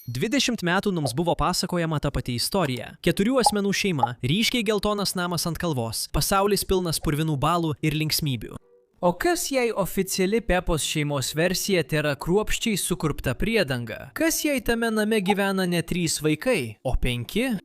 20 metų mums buvo pasakojama ta pati istorija. 4 asmenų šeima, ryškiai geltonas namas ant kalvos, pasaulis pilnas purvinų balų ir linksmybių. O kas jei oficiali Pepos šeimos versija tėra kruopščiai sukurpta priedanga? Kas jei tame name gyvena ne 3 vaikai, o 5?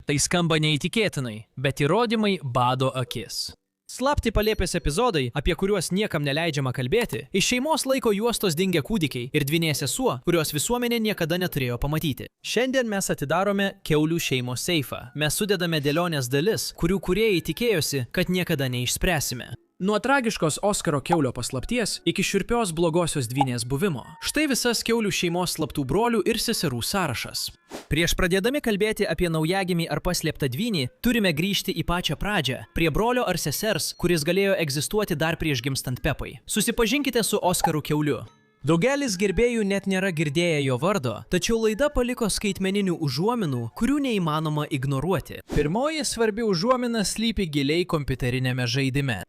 Tai skamba neįtikėtinai, bet įrodymai bado akis. Slapti palėpės epizodai, apie kuriuos niekam neleidžiama kalbėti, iš šeimos laiko juostos dingę kūdikiai ir dvynė sesuo, kurios visuomenė niekada neturėjo pamatyti. Šiandien mes atidarome kiaulių šeimos seifą. Mes sudedame dėlionės dalis, kurių kūrėjai tikėjosi, kad niekada neišspręsime. Nuo tragiškos Oskaro kiaulio paslapties iki šiurpios blogosios dvynės buvimo. Štai visas kiaulių šeimos slaptų brolių ir seserų sąrašas. Prieš pradėdami kalbėti apie naujagimį ar paslėptą dvynį, turime grįžti į pačią pradžią, prie brolio ar sesers, kuris galėjo egzistuoti dar prieš gimstant Pepai. Susipažinkite su Oskaru kiauliu. Daugelis gerbėjų net nėra girdėję jo vardo, tačiau laida paliko skaitmeninių užuominų, kurių neįmanoma ignoruoti. Pirmoji svarbi užuomina slypi giliai kompiuterinėme žaidime.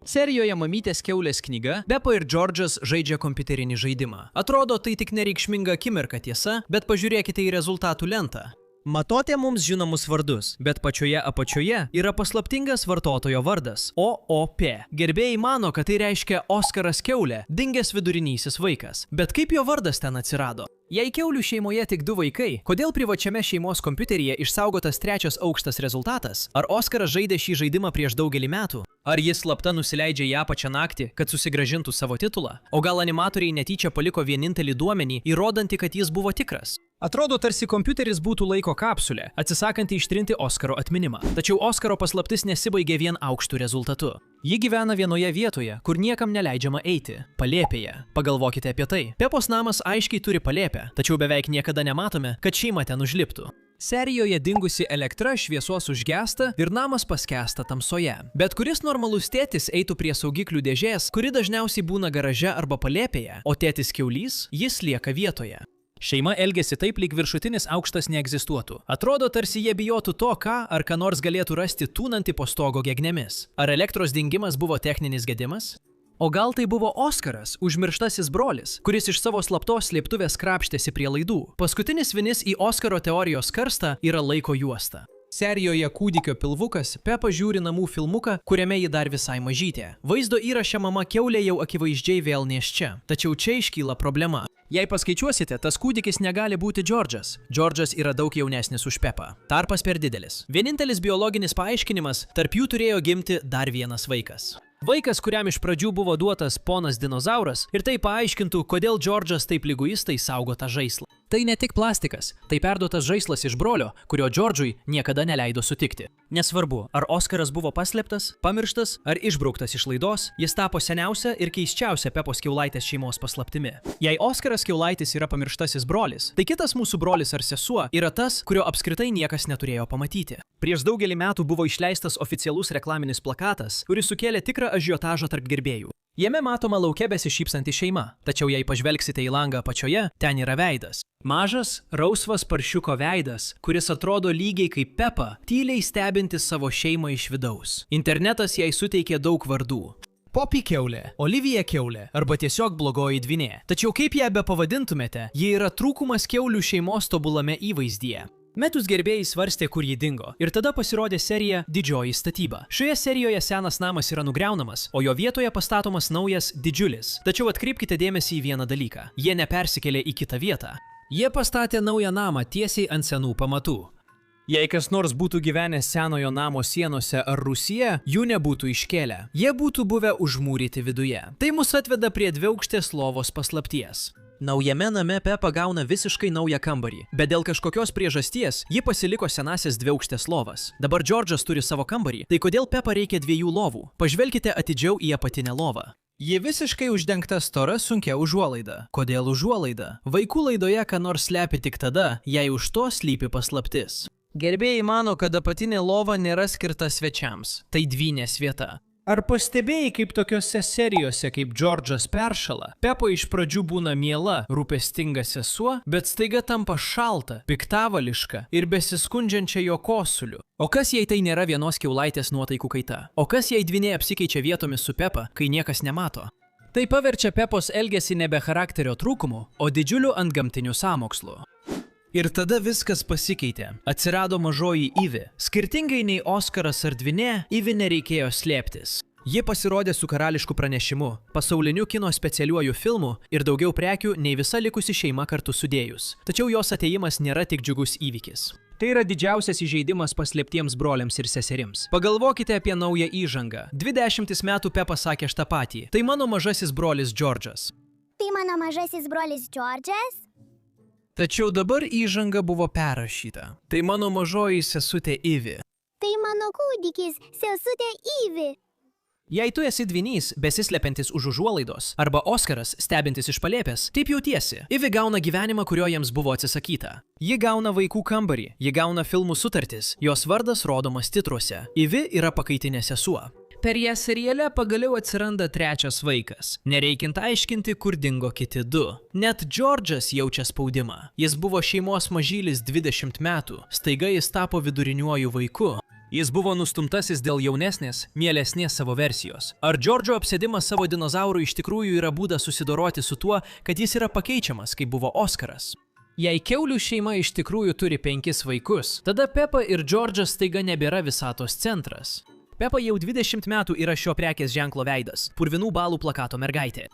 Serijoje Mamytės kiaulės knyga Pepa ir Džordžas žaidžia kompiuterinį žaidimą. Atrodo, tai tik nereikšminga akimirka tiesa, bet pažiūrėkite į rezultatų lentą. Matote mums žinomus vardus, bet pačioje apačioje yra paslaptingas vartotojo vardas – OOP. Gerbėjai mano, kad tai reiškia Oskaras kiaulė, dingęs vidurinysis vaikas. Bet kaip jo vardas ten atsirado? Jei kiaulių šeimoje tik 2 vaikai, kodėl privačiame šeimos kompiuteryje išsaugotas 3 aukštas rezultatas? Ar Oskaras žaidė šį žaidimą prieš daugelį metų? Ar jis slapta nusileidžia į apačią naktį, kad susigrąžintų savo titulą? O gal animatoriai netyčia paliko vienintelį duomenį, įrodantį, kad jis buvo tikras? Atrodo, tarsi kompiuteris būtų laiko kapsulė, atsisakanti ištrinti Oskaro atminimą. Tačiau Oskaro paslaptis nesibaigė vien aukštų rezultatų. Ji gyvena vienoje vietoje, kur niekam neleidžiama eiti – palėpėje. Pagalvokite apie tai. Pepos namas aiškiai turi palėpę, tačiau beveik niekada nematome, kad šeima ten užliptų. Serijoje dingusi elektra šviesos užgesta ir namas paskęsta tamsoje. Bet kuris normalus tėtis eitų prie saugiklių dėžės, kuri dažniausiai būna garaže arba palėpėje, o tėtis kiaulys, jis lieka vietoje. Šeima elgėsi taip, lyg viršutinis aukštas neegzistuotų. Atrodo, tarsi jie bijotų to, ar ką nors galėtų rasti tūnantį po stogo gegnėmis. Ar elektros dingimas buvo techninis gedimas? O gal tai buvo Oskaras, užmirštasis brolis, kuris iš savo slaptos slėptuvės krapštėsi prie laidų. Paskutinis vinis į Oskaro teorijos karstą yra laiko juosta. Serijoje Kūdikio pilvukas Pepa žiūri namų filmuką, kuriame ji dar visai mažytė. Vaizdo įraše mama kiaulė jau akivaizdžiai vėl nėščia. Tačiau čia iškyla problema. Jei paskaičiuosite, tas kūdikis negali būti Džordžas. Džordžas yra daug jaunesnis už Pepą. Tarpas per didelis. Vienintelis biologinis paaiškinimas, tarp jų turėjo gimti dar vienas vaikas. Vaikas, kuriam iš pradžių buvo duotas ponas dinozauras ir tai paaiškintų, kodėl Džordžas taip liguistai saugo tą žaislą. Tai ne tik plastikas, tai perduotas žaislas iš brolio, kurio Džordžui niekada neleido sutikti. Nesvarbu, ar Oskaras buvo paslėptas, pamirštas ar išbrauktas iš laidos, jis tapo seniausia ir keisčiausia Pepos kiaulaitės šeimos paslaptimi. Jei Oskaras kiaulaitis yra pamirštasis brolis, tai kitas mūsų brolis ar sesuo yra tas, kurio apskritai niekas neturėjo pamatyti. Prieš daugelį metų buvo išleistas oficialus reklaminis plakatas, kuris sukėlė tikrą ažiotažą tarp gerbėjų. Jame matoma lauke besišypsanti šeima, tačiau jei pažvelgsite į langą apačioje, ten yra veidas. Mažas, rausvas paršiuko veidas, kuris atrodo lygiai kaip Pepa, tyliai stebintis savo šeimą iš vidaus. Internetas jai suteikė daug vardų. Poppy kiaulė, Olivija kiaulė arba tiesiog blogoji dvynė. Tačiau kaip ją bepavadintumėte, ji yra trūkumas kiaulių šeimos tobulame įvaizdyje. Metus gerbėjai svarstė, kur ji dingo, ir tada pasirodė serija Didžioji statyba. Šioje serijoje senas namas yra nugriaunamas, o jo vietoje pastatomas naujas didžiulis. Tačiau atkreipkite dėmesį į vieną dalyką. Jie nepersikėlė į kitą vietą. Jie pastatė naują namą tiesiai ant senų pamatų. Jei kas nors būtų gyvenęs senojo namo sienose ar rūsyje, jų nebūtų iškėlę. Jie būtų buvę užmūryti viduje. Tai mus atveda prie dviaukštės lovos paslapties. Naujame name Pepa gauna visiškai naują kambarį, bet dėl kažkokios priežasties ji pasiliko senasias dviaukštės lovas. Dabar Džordžas turi savo kambarį, tai kodėl Pepa reikia 2 lovų? Pažvelkite atidžiau į apatinę lovą. Ji visiškai uždengta stora sunkia užuolaida. Kodėl užuolaida? Vaikų laidoje ką nors slepi tik tada, jei už to slypi paslaptis. Gerbėjai mano, kad apatinė lova nėra skirta svečiams. Tai dvynės vieta. Ar pastebėjai, kaip tokiose serijose kaip Džordžas peršala, Pepa iš pradžių būna miela, rūpestinga sesuo, bet staiga tampa šalta, piktavališka ir besiskundžiančia jo kosuliu? O kas jei tai nėra vienos kiaulaitės nuotaikų kaita? O kas jei dvynė apsikeičia vietomis su Pepa, kai niekas nemato? Tai paverčia Pepos elgesį nebe charakterio trūkumu, o didžiuliu antgamtiniu sąmokslu. Ir tada viskas pasikeitė. Atsirado mažoji Ivi. Skirtingai nei Oskaras ar Dvinė, Ivi nereikėjo slėptis. Ji pasirodė su karališku pranešimu, pasauliniu kino specialiuoju filmu ir daugiau prekių nei visa likusi šeima kartu sudėjus. Tačiau jos atėjimas nėra tik džiugus įvykis. Tai yra didžiausias įžeidimas paslėptiems broliams ir seserims. Pagalvokite apie naują įžangą. 20 metų Pepa sakė šitą patį. Tai mano mažasis brolis Džordžas. Tai mano mažasis brolis Džordžas? Tačiau dabar įžanga buvo perrašyta. Tai mano mažoji sesutė Ivi. Tai mano kūdikis, sesutė Ivi. Jei tu esi Dvinys, besislepiantis už užuolaidos, arba Oskaras, stebintis iš palėpės, taip jautiesi. Ivi gauna gyvenimą, kurio jiems buvo atsisakyta. Ji gauna vaikų kambarį, ji gauna filmų sutartis, jos vardas rodomas titruose. Ivi yra pakaitinė sesuo. Per ją seriale pagaliau atsiranda trečias vaikas. Nereikiant aiškinti, kur dingo kiti du. Net Džordžas jaučia spaudimą. Jis buvo šeimos mažylis 20 metų, staiga jis tapo viduriniuoju vaiku. Jis buvo nustumtasis dėl jaunesnės, mielesnės savo versijos. Ar Džordžo apsėdimas savo dinozaurų iš tikrųjų yra būdas susidoroti su tuo, kad jis yra pakeičiamas, kaip buvo Oskaras? Jei kiaulių šeima iš tikrųjų turi 5 vaikus, tada Pepa ir Džordžas staiga nebėra visatos centras. Pepa jau 20 metų yra šio prekės ženklo veidas, purvinų balų plakato mergaitė.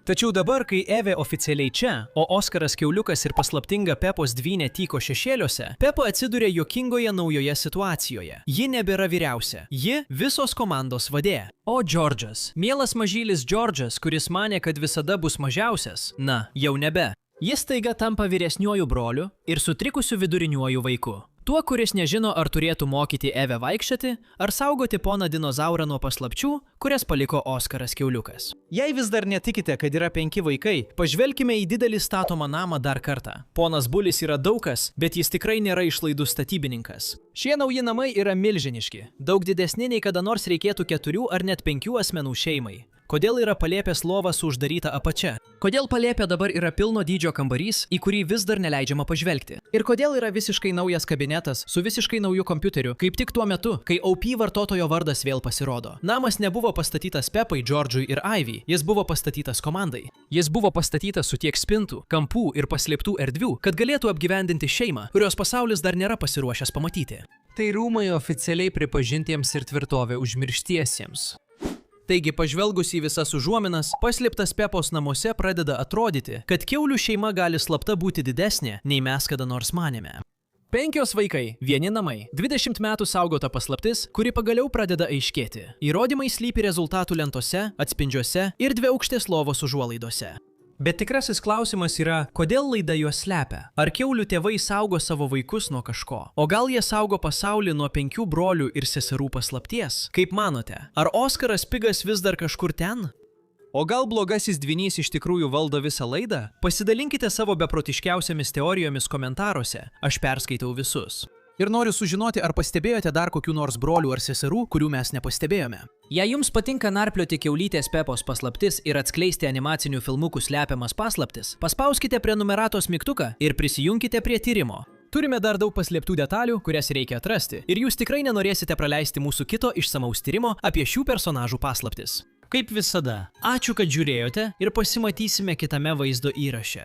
Tačiau dabar, kai Evė oficialiai čia, o Oskaras kiauliukas ir paslaptinga Pepos dvynė tyko šešėliuose, Pepa atsiduria juokingoje naujoje situacijoje. Ji nebėra vyriausia, ji visos komandos vadė. O Džordžas, mielas mažylis Džordžas, kuris manė, kad visada bus mažiausias, na, jau nebe. Jis staiga tampa vyresniuoju broliu ir sutrikusiu viduriniuoju vaiku. Tuo, kuris nežino, ar turėtų mokyti Evę vaikščioti, ar saugoti poną dinozaurą nuo paslapčių, kurias paliko Oskaras kiauliukas. Jei vis dar netikite, kad yra 5 vaikai, pažvelkime į didelį statomą namą dar kartą. Ponas Bulis yra daugas, bet jis tikrai nėra išlaidus statybininkas. Šie nauji namai yra milžiniški, daug didesni nei kada nors reikėtų 4 ar net 5 asmenų šeimai. Kodėl yra palėpės lova su uždaryta apačia? Kodėl palėpė dabar yra pilno dydžio kambarys, į kurį vis dar neleidžiama pažvelgti? Ir kodėl yra visiškai naujas kabinetas su visiškai nauju kompiuteriu, kaip tik tuo metu, kai OP vartotojo vardas vėl pasirodo? Namas nebuvo pastatytas Pepai, Džordžui ir Ivy, jis buvo pastatytas komandai. Jis buvo pastatytas su tiek spintų, kampų ir paslėptų erdvių, kad galėtų apgyvendinti šeimą, kurios pasaulis dar nėra pasiruošęs pamatyti. Tai rūmai oficialiai pripažintiems ir tvirtovė užmirštiesiems. Taigi, pažvelgus į visas užuominas, paslėptas Pepos namuose pradeda atrodyti, kad kiaulių šeima gali slapta būti didesnė, nei mes kada nors manėme. 5 vaikai, vieni namai, 20 metų saugota paslaptis, kuri pagaliau pradeda aiškėti. Įrodymai slypi rezultatų lentose, atspindžiuose ir 2-aukštės lovos užuolaidose. Bet tikrasis klausimas yra, kodėl laida juos slepia? Ar kiaulių tėvai saugo savo vaikus nuo kažko? O gal jie saugo pasaulį nuo 5 brolių ir seserų paslapties? Kaip manote, ar Oskaras Pigas vis dar kažkur ten? O gal blogasis Dvinys iš tikrųjų valdo visą laidą? Pasidalinkite savo beprotiškiausiamis teorijomis komentaruose, aš perskaitau visus. Ir noriu sužinoti, ar pastebėjote dar kokių nors brolių ar seserų, kurių mes nepastebėjome. Jei jums patinka narplioti kiaulytės Pepos paslaptis ir atskleisti animacinių filmukų slepiamas paslaptis, paspauskite prenumeratos mygtuką ir prisijunkite prie tyrimo. Turime dar daug paslėptų detalių, kurias reikia atrasti, ir jūs tikrai nenorėsite praleisti mūsų kito išsamaus tyrimo apie šių personažų paslaptis. Kaip visada, ačiū, kad žiūrėjote ir pasimatysime kitame vaizdo įraše.